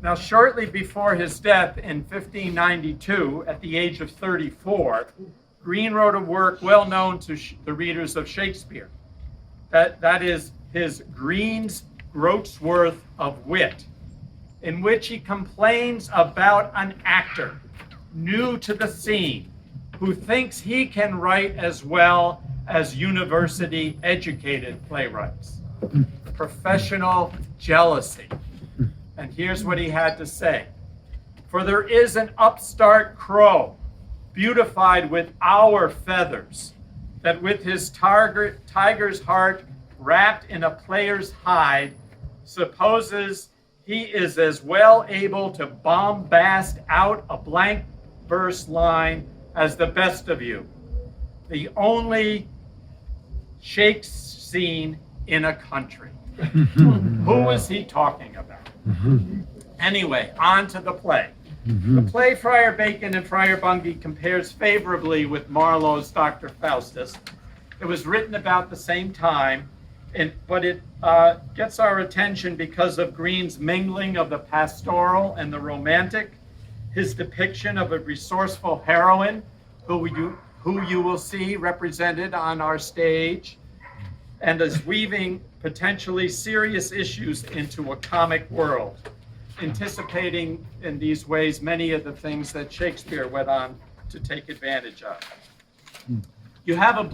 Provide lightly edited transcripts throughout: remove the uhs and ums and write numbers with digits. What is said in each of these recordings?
Now, shortly before his death in 1592, at the age of 34, Greene wrote a work well known to the readers of Shakespeare. That is his Greene's Groatsworth of Wit, in which he complains about an actor new to the scene who thinks he can write as well as university-educated playwrights. Professional jealousy. And here's what he had to say. For there is an upstart crow, beautified with our feathers, that with his tiger's heart wrapped in a player's hide, supposes he is as well able to bombast out a blank verse line as the best of you. The only shake scene in a country. Who was he talking about? Anyway, on to the play. The play Friar Bacon and Friar Bungay compares favorably with Marlowe's Dr. Faustus. It was written about the same time, but it gets our attention because of Greene's mingling of the pastoral and the romantic, his depiction of a resourceful heroine who you will see represented on our stage, and is weaving potentially serious issues into a comic world, anticipating in these ways many of the things that Shakespeare went on to take advantage of. You have a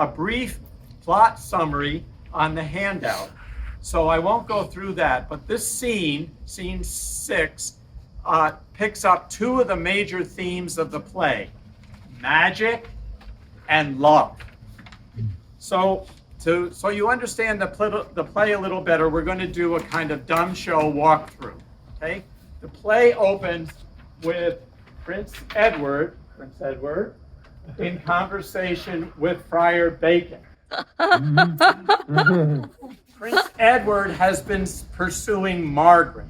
brief plot summary on the handout, so I won't go through that, but this scene 6, picks up two of the major themes of the play, magic and love. So you understand the play a little better, we're going to do a kind of dumb show walkthrough. Okay? The play opens with Prince Edward in conversation with Friar Bacon. Prince Edward has been pursuing Margaret.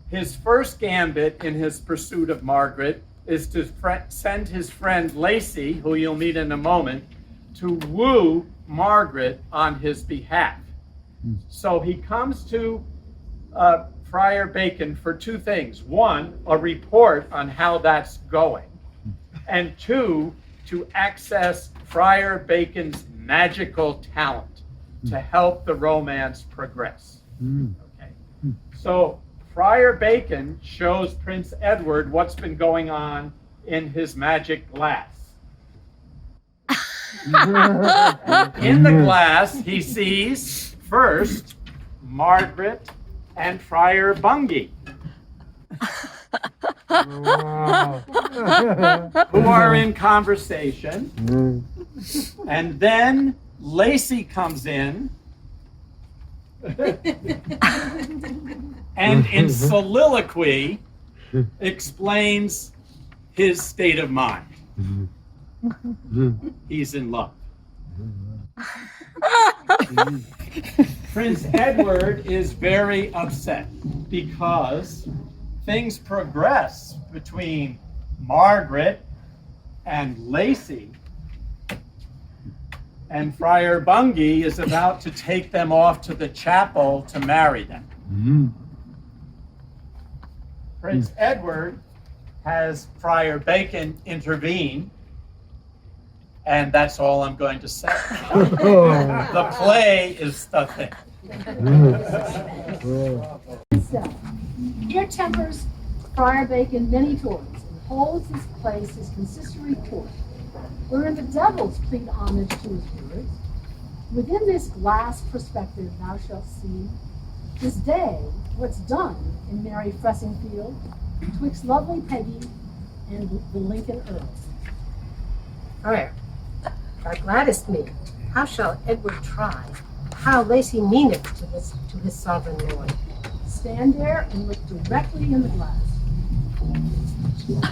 His first gambit in his pursuit of Margaret is to send his friend Lacy, who you'll meet in a moment, to woo Margaret on his behalf. So he comes to Friar Bacon for two things. One, a report on how that's going. And two, to access Friar Bacon's magical talent to help the romance progress. Okay. So Friar Bacon shows Prince Edward what's been going on in his magic glass. In the glass, he sees first Margaret and Friar Bungay, who are in conversation. And then Lacy comes in and in soliloquy explains his state of mind. He's in love. Prince Edward is very upset because things progress between Margaret and Lacy, and Friar Bungay is about to take them off to the chapel to marry them. Prince Edward has Friar Bacon intervene, and that's all I'm going to say. The play is the thing. Here tempers Friar Bacon many toys, and holds his place his consistory court, wherein the devils plead homage to his words. Within this glass perspective thou shalt see, this day what's done in merry Fressingfield, twixt lovely Peggy and the Lincoln Earls. Friar, thou gladdest me. How shall Edward try? How Lacy meaneth to his sovereign lord? Stand there and look directly in the glass.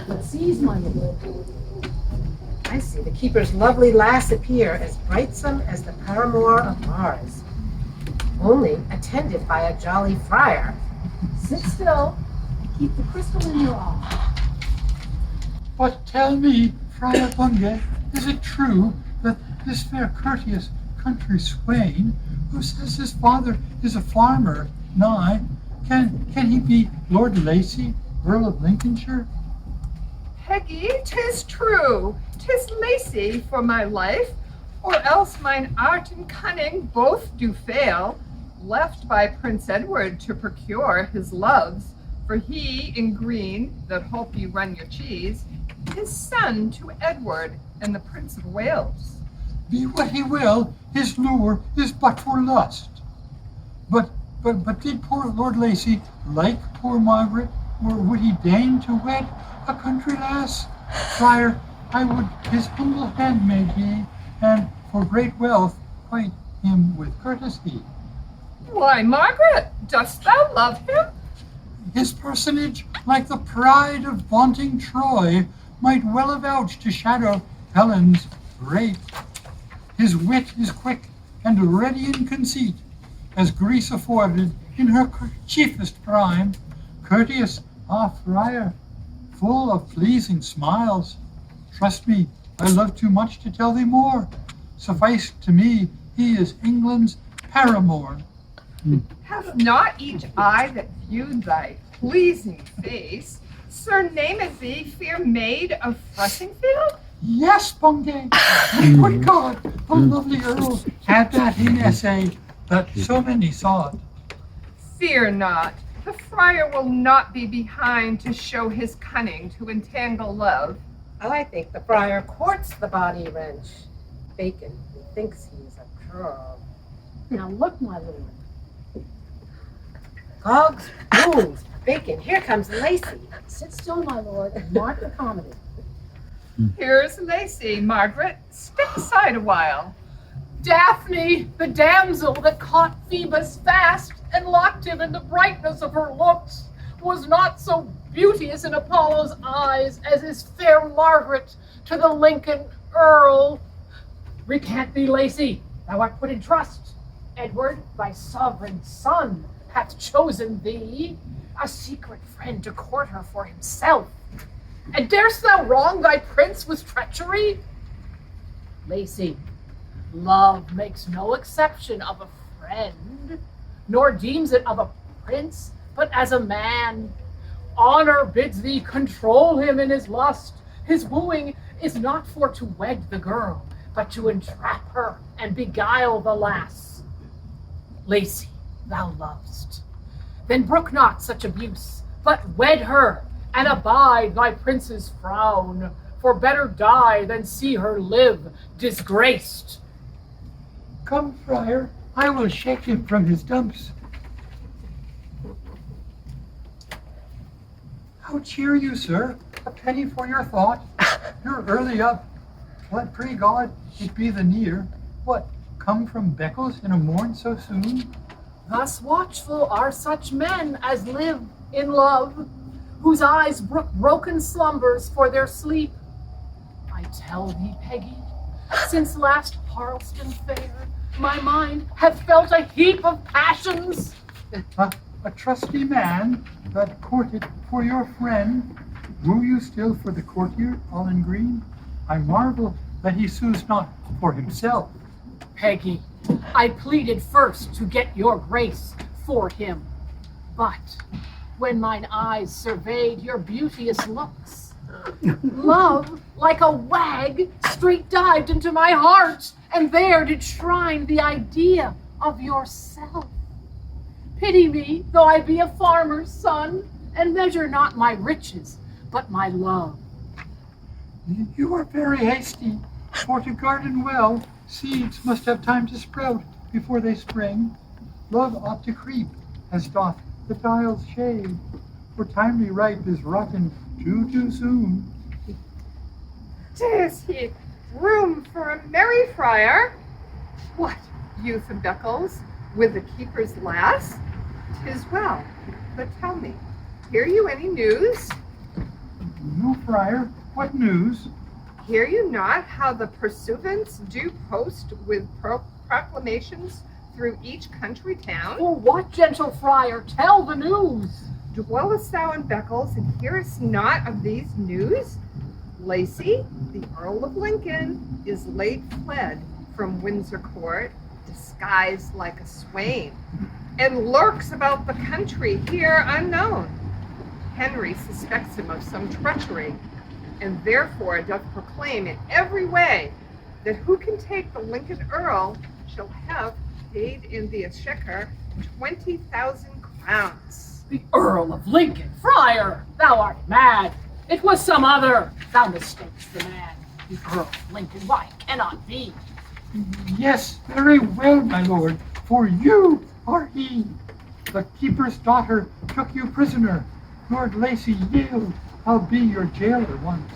But seize my lord. I see the keeper's lovely lass appear, as brightsome as the paramour of Mars, only attended by a jolly friar. Sit still and keep the crystal in your eye. But tell me, Friar Bungay, is it true that this fair courteous country swain, who says his father is a farmer nigh, Can he be Lord Lacy, Earl of Lincolnshire? Peggy, 'tis true, 'tis Lacy for my life, or else mine art and cunning both do fail, left by Prince Edward to procure his loves, for he in green, that hope you run your cheese, is son to Edward and the Prince of Wales. Be what he will, his lure is but for lust. But did poor Lord Lacy like poor Margaret, or would he deign to wed a country lass? Friar, I would his humble handmaid be, and for great wealth fight him with courtesy. Why, Margaret, dost thou love him? His personage, like the pride of vaunting Troy, might well avouch to shadow Helen's rape. His wit is quick and ready in conceit, as Greece afforded in her chiefest prime. Courteous, Friar, full of pleasing smiles. Trust me, I love too much to tell thee more. Suffice to me, he is England's paramour. Hath not each eye that viewed thy pleasing face surnamed thee fair maid of Fressingfield? Yes, Bungay. Good God, the lovely Earl had that in essay that so many sought. Fear not, the friar will not be behind to show his cunning to entangle love. I think the friar courts the body wrench. Bacon, he thinks he's a churl. Now look, my lord. Cogs, booms, Bacon, here comes Lacy. Sit still, my lord, and mark the comedy. Here's Lacy, Margaret. Step aside a while. Daphne, the damsel that caught Phoebus fast and locked him in the brightness of her looks, was not so beauteous in Apollo's eyes as is fair Margaret to the Lincoln Earl. Recant thee, Lacy, thou art put in trust. Edward, thy sovereign son, hath chosen thee, a secret friend to court her for himself. And darest thou wrong thy prince with treachery? Lacy, love makes no exception of a friend, nor deems it of a prince, but as a man. Honor bids thee control him in his lust. His wooing is not for to wed the girl, but to entrap her and beguile the lass. Lacy, thou lovest. Then brook not such abuse, but wed her, and abide thy prince's frown, for better die than see her live disgraced. Come, Friar, I will shake him from his dumps. How cheer you, sir? A penny for your thought. You're early up. Let pray God it be the near. What, come from Beccles in a morn so soon? Thus watchful are such men as live in love, whose eyes brook broken slumbers for their sleep. I tell thee, Peggy, since last Harleston fair, my mind hath felt a heap of passions. A trusty man that courted for your friend, woo you still for the courtier all in green? I marvel that he sues not for himself. Peggy, I pleaded first to get your grace for him, but when mine eyes surveyed your beauteous looks, love, like a wag, straight dived into my heart, and there did shrine the idea of yourself. Pity me, though I be a farmer's son, and measure not my riches, but my love. You are very hasty, for to garden well, seeds must have time to sprout before they spring. Love ought to creep, as doth the dial's shade, for timely ripe is rotten too soon. 'Tis he room for a merry friar. What, youth of Beccles, with the keeper's lass? 'Tis well, but tell me, hear you any news? No, Friar, what news? Hear you not how the pursuivants do post with proclamations through each country town? For what, gentle friar, tell the news. Dwellest thou in Beccles, and hearest not of these news? Lacy, the Earl of Lincoln, is late fled from Windsor Court, disguised like a swain, and lurks about the country here unknown. Henry suspects him of some treachery, and therefore doth proclaim in every way that who can take the Lincoln Earl shall have paid in the exchequer 20,000 crowns. The Earl of Lincoln, Friar, thou art mad. It was some other. Thou mistakes the man. The Earl of Lincoln, why, it cannot be. Yes, very well, my lord, for you are he. The keeper's daughter took you prisoner. Lord Lacy, yield. I'll be your jailer once.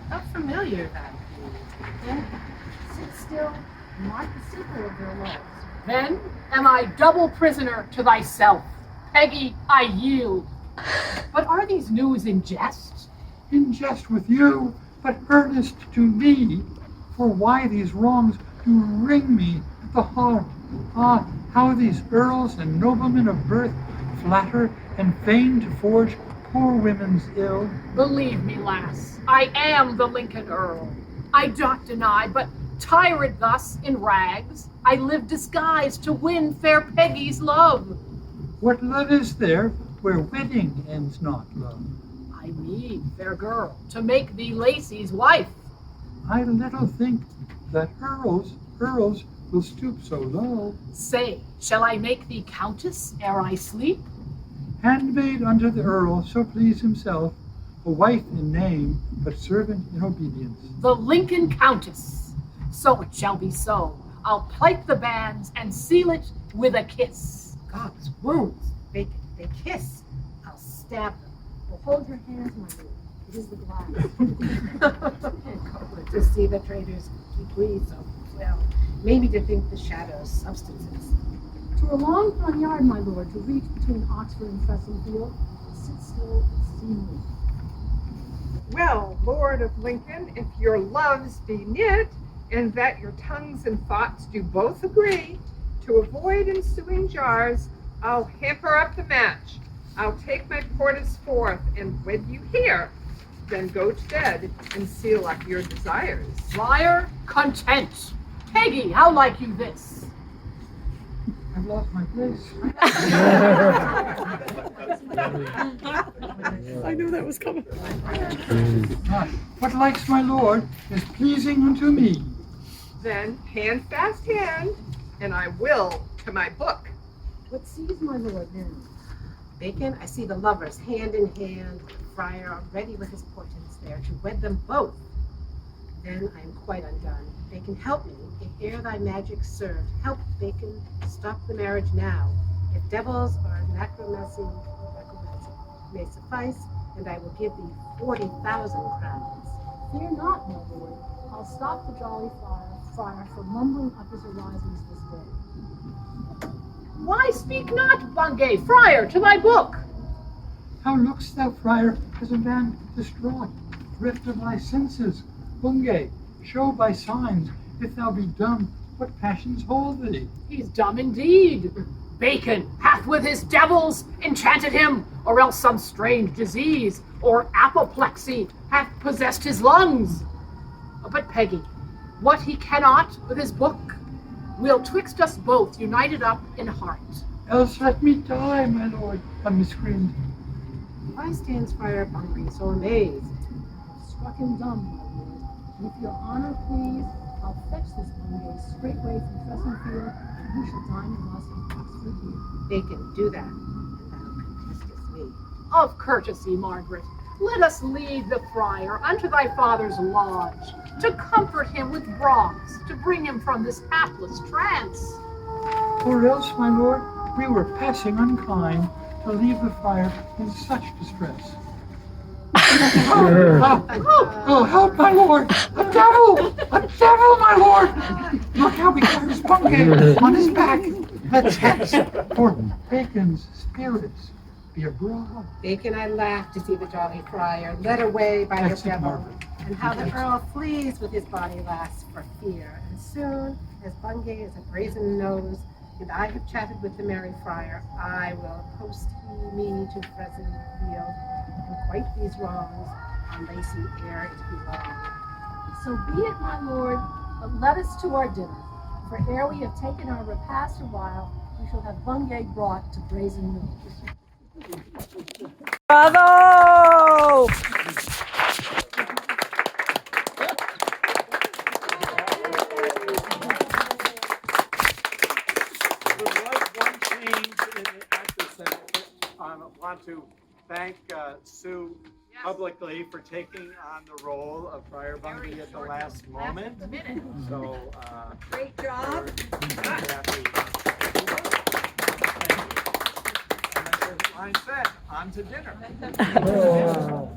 How familiar that Then sit still and mark the sequel of their laws. Then am I double prisoner to thyself. Peggy, I yield. But are these news in jest? In jest with you, but earnest to me. For why these wrongs do wring me at the heart? Ah, how these earls and noblemen of birth flatter and feign to forge poor women's ill. Believe me, lass, I am the Lincoln Earl. I doth deny, but tyrant thus in rags, I live disguised to win fair Peggy's love. What love is there where wedding ends not love? I mean, fair girl, to make thee Lacy's wife. I little think that earls will stoop so low. Say, shall I make thee countess ere I sleep? Handmaid unto the earl, so please himself, a wife in name, but servant in obedience. The Lincoln Countess. So it shall be so. I'll plight the bands and seal it with a kiss. God's wounds, Bacon, they kiss. I'll stab them. Well, hold your hands, my lord. It is the glass. To see the traitors degree so well, maybe to think the shadows substances. To a long poniard, my lord, to reach between Oxford and Fessingfield. Sit still and see me. Well, Lord of Lincoln, if your loves be knit, and that your tongues and thoughts do both agree, to avoid ensuing jars, I'll hamper up the match. I'll take my porters forth and wed you here, then go to bed and seal up your desires. Friar, content. Peggy, how like you this? I've lost my place. I knew that was coming. Ah, what likes my lord is pleasing unto me. Then hand fast hand, and I will to my book. What sees my lord then? Bacon, I see the lovers hand in hand, Friar ready with his portents there to wed them both. Then I am quite undone. Bacon, help me, if ere thy magic served. Help, Bacon, stop the marriage now. If devils or necromancy may suffice, and I will give thee 40,000 crowns. Fear not, my lord. I'll stop the jolly friar from mumbling up his horizons this day. Why speak not, Bungay, Friar, to thy book? How look'st thou, friar, as a man distraught? Drift of thy senses, Bungay, show by signs, if thou be dumb, what passions hold thee? He's dumb indeed. Bacon hath with his devils enchanted him, or else some strange disease, or apoplexy hath possessed his lungs. But Peggy, what he cannot with his book, will twixt us both united up in heart. Else let me die, my lord, a miscreant. Why stands Friar Bungay so amazed? Struck him dumb, my lord. And if your honor please, I'll fetch this Bungay straightway from Fessingfield, and he shall dine with us in Oxford here. Bacon, do that, and thou contestest me. Of courtesy, Margaret, let us lead the friar unto thy father's lodge, to comfort him with broths, to bring him from this hapless trance. Or else, my lord, we were passing unkind to leave the friar in such distress. Oh, help, my lord! A devil! A devil, my lord! Look how he carries Bungay on his back. A text for Bacon's spirits be abroad. Bacon, I laugh to see the jolly friar led away by the That's it, devil, Margaret. and how the earl flees with his body lass for fear. And soon, as Bungay is a brazen nose, and I have chatted with the merry friar, I will post me to Fessingfield and quite these wrongs on Lacy ere it be long. So be it, my lord, but let us to our dinner. For ere we have taken our repast a while, we shall have Bungay brought to Brazen Mills. Bravo! There was one change in the actors that I want to thank Sue publicly for taking on the role of Friar Bungay at the last moment. So, Great job. we're happy. And then, line set, on to dinner.